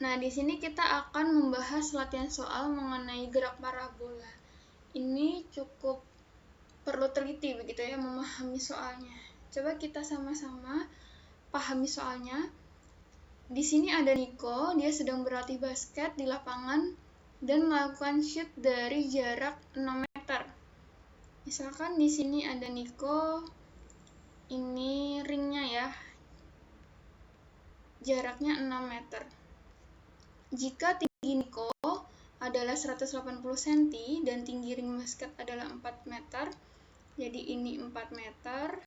Nah, di sini kita akan membahas latihan soal mengenai gerak parabola. Ini cukup perlu teliti begitu ya, memahami soalnya. Coba kita sama-sama pahami soalnya. Di sini ada Niko, dia sedang berlatih basket di lapangan dan melakukan shoot dari jarak 6 meter. Misalkan di sini ada Niko, ini ringnya ya, jaraknya 6 meter. Jika tinggi Niko adalah 180 cm dan tinggi ring basket adalah 4 meter, jadi ini 4 meter,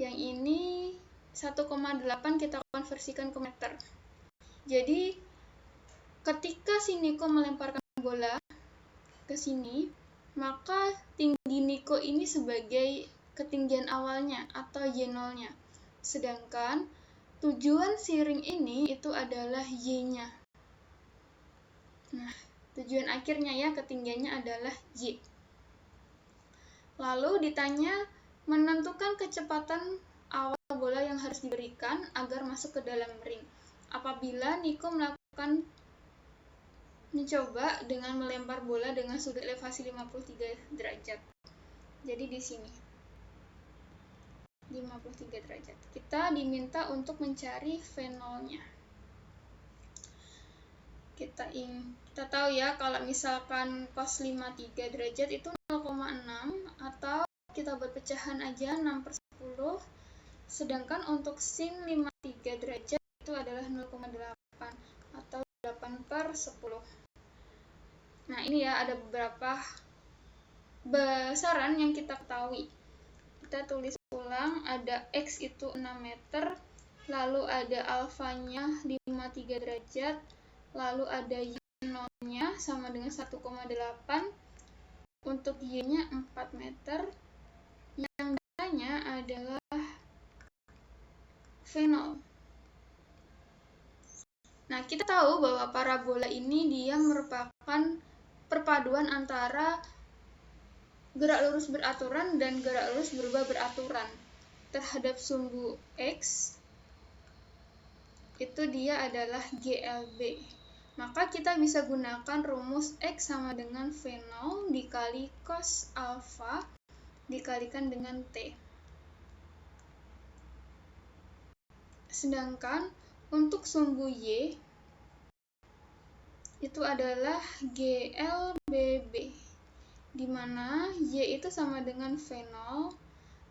yang ini 1,8 kita konversikan ke meter. Jadi ketika si Niko melemparkan bola ke sini, maka tinggi Niko ini sebagai ketinggian awalnya atau Y0-nya. Sedangkan tujuan si ring ini itu adalah Y-nya. Nah, tujuan akhirnya ya, ketinggiannya adalah Y. Lalu ditanya menentukan kecepatan awal bola yang harus diberikan agar masuk ke dalam ring. Apabila Niko mencoba dengan melempar bola dengan sudut elevasi 53 derajat. Jadi di sini 53 derajat. Kita diminta untuk mencari V0-nya. Kita tahu ya, kalau misalkan cos 53 derajat itu 0,6, atau kita buat pecahan aja 6/10, sedangkan untuk sin 53 derajat itu adalah 0,8 atau 8/10. Nah, ini ya, ada beberapa besaran yang kita ketahui. Kita tulis ulang, ada X itu 6 meter, lalu ada alfanya 53 derajat, lalu ada Y0-nya sama dengan 1,8, untuk Y-nya 4 meter, yang datanya adalah V0. Nah, kita tahu bahwa parabola ini dia merupakan perpaduan antara gerak lurus beraturan dan gerak lurus berubah beraturan. Terhadap sumbu X, itu dia adalah GLB. Maka kita bisa gunakan rumus X sama dengan V0 dikali cos alfa dikalikan dengan T. Sedangkan untuk sumbu Y itu adalah GLBB, di mana Y itu sama dengan V0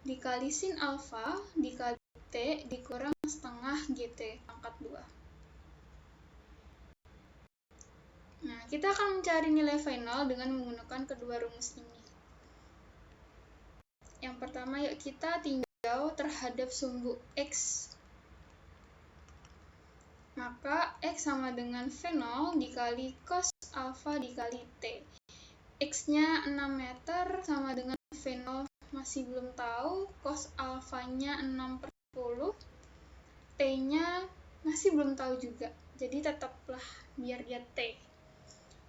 dikali sin alfa dikali T dikurang setengah GT pangkat 2. Nah, kita akan mencari nilai V0 dengan menggunakan kedua rumus ini. Yang pertama, yuk kita tinjau terhadap sumbu X. Maka X sama dengan V0 dikali cos alfa dikali T. X-nya 6 meter sama dengan V0 masih belum tahu, cos alfanya 6/10, T-nya masih belum tahu juga. Jadi tetaplah biar dia T.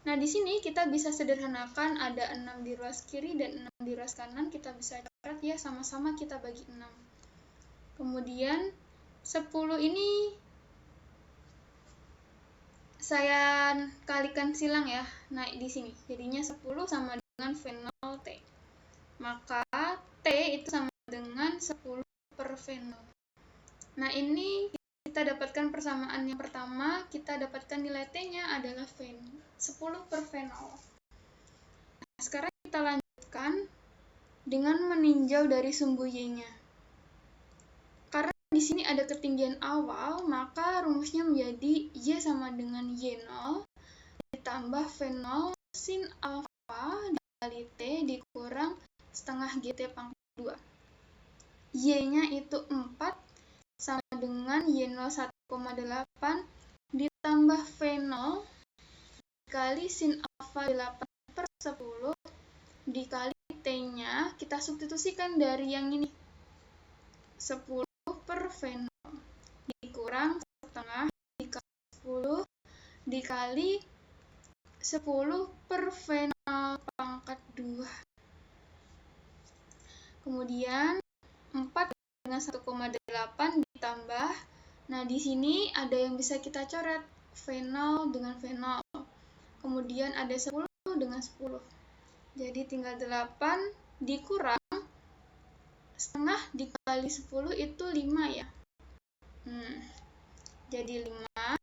Nah, di sini kita bisa sederhanakan, ada 6 di ruas kiri dan 6 di ruas kanan, kita bisa coret ya, sama-sama kita bagi 6. Kemudian 10 ini saya kalikan silang ya, naik di sini. Jadinya 10 sama dengan V0T. Maka T itu sama dengan 10/V0. Nah, ini kita dapatkan persamaan yang pertama, kita dapatkan nilai T-nya adalah 10/V0. Nah, sekarang kita lanjutkan dengan meninjau dari sumbu Y-nya. Karena di sini ada ketinggian awal, maka rumusnya menjadi Y sama dengan Y0 ditambah V0 sin alfa dikali T dikurang setengah GT pangkat 2. Y-nya itu 4 sama dengan Y0 1,8 ditambah V0 dikali sin alfa 8/10 dikali T-nya, kita substitusikan dari yang ini 10/V0 dikurang setengah dikali 10 dikali 10/V0 pangkat 2. Kemudian 4 dengan 1,8 ditambah. Nah, di sini ada yang bisa kita coret. fenol dengan fenol. Kemudian ada 10 dengan 10. Jadi tinggal 8 dikurang setengah dikali 10 itu 5 ya. Jadi 5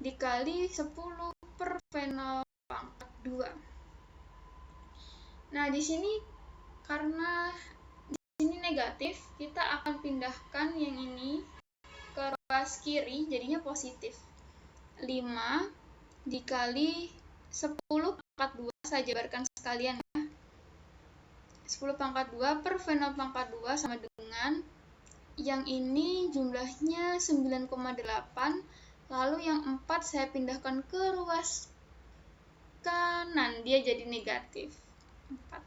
dikali 10 per fenol pangkat 2. Nah, di sini karena di sini negatif, kita akan pindahkan yang ini ke ruas kiri, jadinya positif. 5 dikali 10 pangkat 2, saya jabarkan sekalian ya. 10 pangkat 2 per fenol pangkat 2 sama dengan yang ini jumlahnya 9,8, lalu yang 4 saya pindahkan ke ruas kanan, dia jadi negatif 4.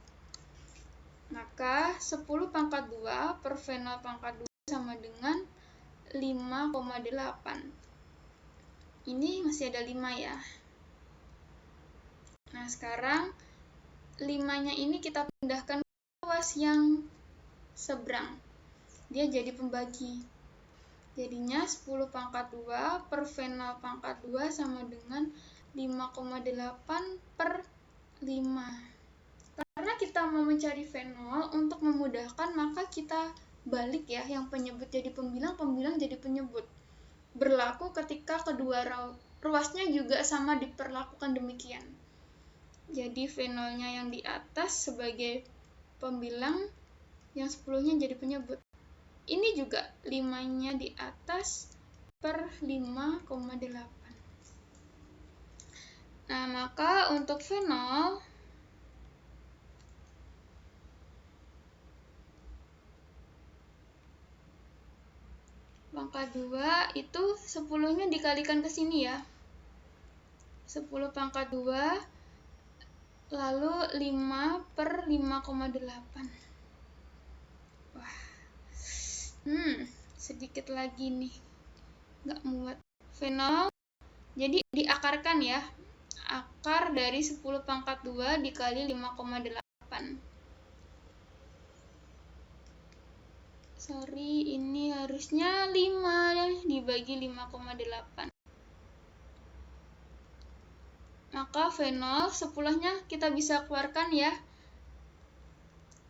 Maka 10 pangkat 2 per fenol pangkat 2 sama dengan 5,8. Ini masih ada 5 ya. Nah, sekarang 5-nya ini kita pindahkan ke ruas yang seberang. Dia jadi pembagi. Jadinya 10 pangkat 2 per fenol pangkat 2 sama dengan 5,8 per 5. Karena kita mau mencari fenol, untuk memudahkan maka kita balik ya, yang penyebut jadi pembilang, pembilang jadi penyebut. Berlaku ketika kedua ruasnya juga sama diperlakukan demikian. Jadi fenolnya yang di atas sebagai pembilang, yang 10-nya jadi penyebut. Ini juga 5-nya di atas per 5,8. Nah, maka untuk fenol pangkat 2 itu 10-nya dikalikan ke sini ya. 10 pangkat 2 lalu 5 per 5,8. Wah. Sedikit lagi nih. Nggak muat. Fenol jadi diakarkan ya. Akar dari 10 pangkat 2 dikali 5,8. Sorry, ini harusnya 5 dibagi 5,8. Maka fenol 10-nya kita bisa keluarkan ya.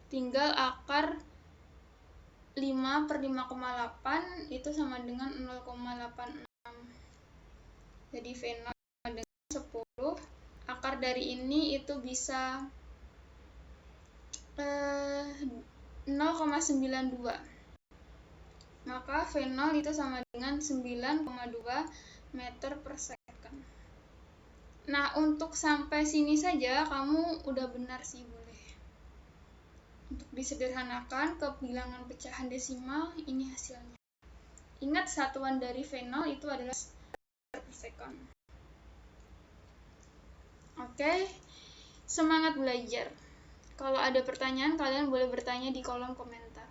Tinggal akar 5 per 5,8 itu sama dengan 0,86. Jadi fenol sama dengan 10. Akar dari ini itu bisa 0,92. Maka fenol itu sama dengan 9,2 meter per second. Nah, untuk sampai sini saja kamu udah benar sih, boleh. Untuk disederhanakan ke bilangan pecahan desimal, ini hasilnya. Ingat, satuan dari fenol itu adalah meter per second. Oke, semangat belajar. Kalau ada pertanyaan, kalian boleh bertanya di kolom komentar.